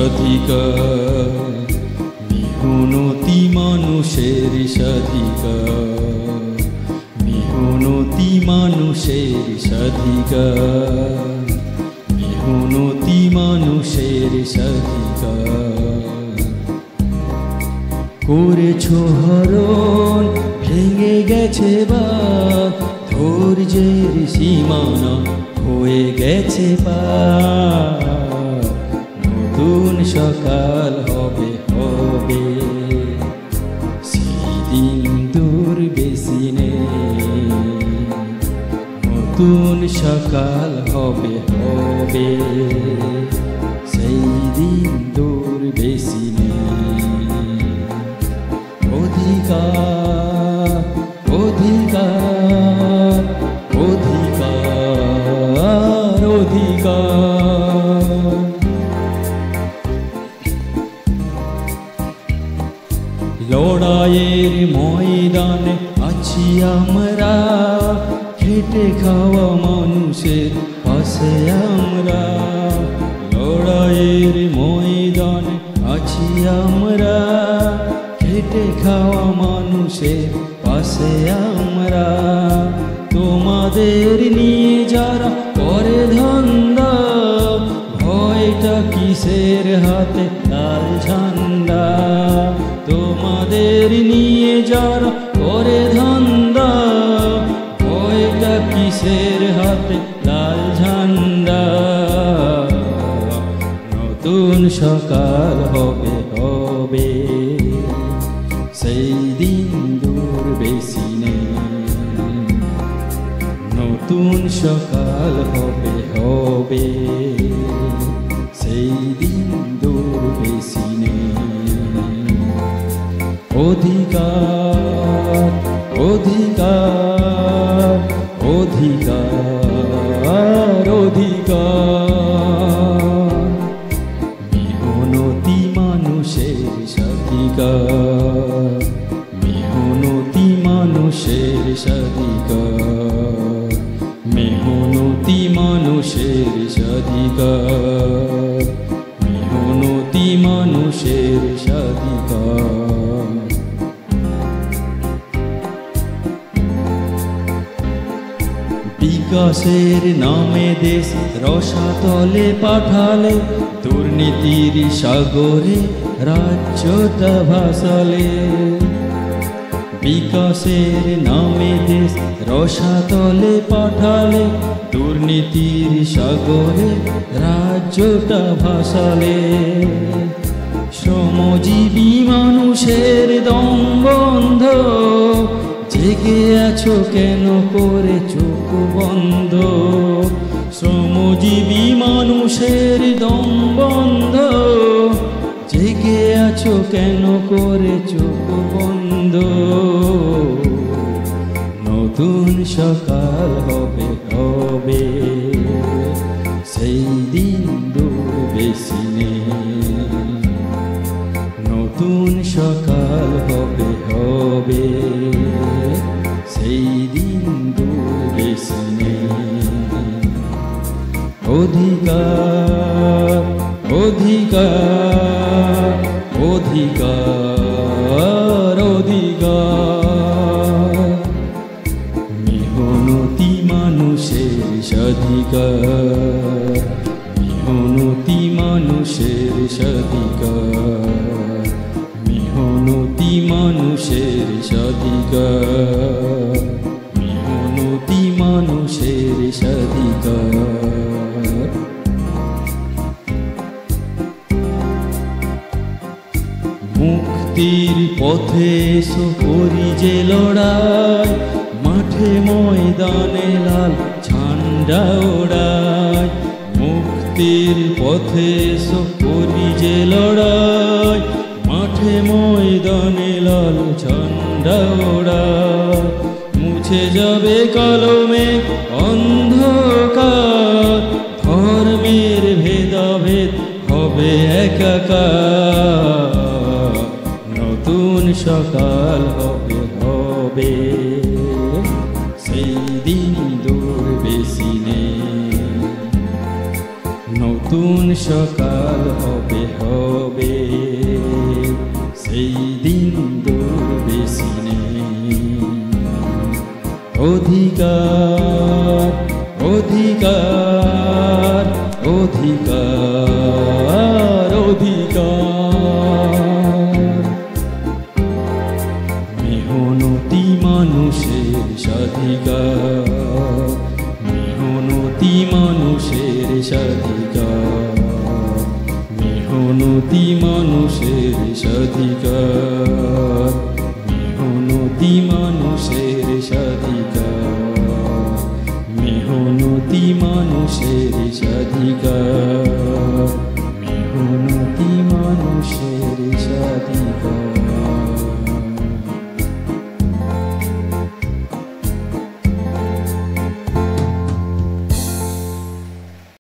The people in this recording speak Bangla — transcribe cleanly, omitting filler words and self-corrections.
স্বাধিকার, মেহনতি মানুষের স্বাধিকার, মেহনতি মানুষের স্বাধিকার, মেহনতি মানুষের স্বাধিকার। করেছো হরণ, ভেঙে গেছে বাঁধ, ধৈর্যের সীমানা হয়ে গেছে পার। নতুন সকাল হবে হবে, সেই দিন দূর বেশি নেই। নতুন সকাল হবে হবে, সেই দিন দূর বেশি নেই। অধিকার অধিকার অধিকার অধিকার, লড়াইয়ের ময়দানে আছি আমরা, খেটে খাওয়া মানুষের পাশে আমরা। লড়াইয়ের ময়দানে আছি আমরা, খেটে খাওয়া মানুষের পাশে আমরা। তোমাদের নিয়ে যারা করে ধান্দা, ভয়টা কিসের হাতে লাল ঝান্ডা। তোমাদের নিয়ে যারা করে ধান্দা, ভয়টা কিসের হাতে লাল ঝান্ডা। নতুন সকাল হবে হবে, সেই দিন দূর বেশি নেই। নতুন সকাল হবে হবে, সেই দিন দূর বেশি নেই। অধিকার অধিকার অধিকার অধিকার, মেহনতি মানুষের স্বাধিকার, মেহনতি মানুষের স্বাধিকার, মেহনতি মানুষের স্বাধিকার, মেহনতি মানুষের স্বাধিকার। বিকাশের নামে দেশ রসাতলে পাঠালে, দুর্নীতির সাগরে রাজ্যটা ভাসালে। বিকাশের নামে দেশ রসাতলে পাঠালে, দুর্নীতির সাগরে রাজ্যটা ভাসালে। শ্রমজীবী মানুষের দম বন্ধ, জেগে আছো কেন করে চোখ বন্ধ। শ্রমজীবী মানুষের দম বন্ধ, জেগে আছো কেন করে চোখ বন্ধ। নতুন সকাল হবে হবে, সেই দিন দূর বেশি নেই। নতুন সকাল হবে হবে, সেই দিন দূর বেশি নেই। অধিকার অধিকার অধিকার অধিকার, মেহনতি মানুষের স্বাধিকার, মেহনতি মানুষের স্বাধিকার, মেহনতি মানুষের স্বাধিকার, মেহনতি মানুষের স্বাধিকার। মুক্তির পথে এসো করি যে লড়াই, মাঠে ময়দানে লাল ঝান্ডা ওড়াই। মুক্তির পথে এসো করি যে লড়াই, মাঠে ময়দানে লাল ঝান্ডা ওড়াই। মুছে যাবে কলমে অন্ধকার, ধর্মের ভেদাভেদ হবে একাকার। নতুন সকাল হবে হবে, সেই দিন দূর বেশি নেই। নতুন সকাল হবে হবে, সেই দিন দূর বেশি নেই। অধিকার অধিকার অধিকার অধিকার, মেহনতি মানুষের স্বাধিকার, মেহনতি মানুষের স্বাধিকার, মেহনতি মানুষের স্বাধিকার, মেহনতি মানুষের স্বাধিকার, মেহনতি মানুষের স্বাধিকার।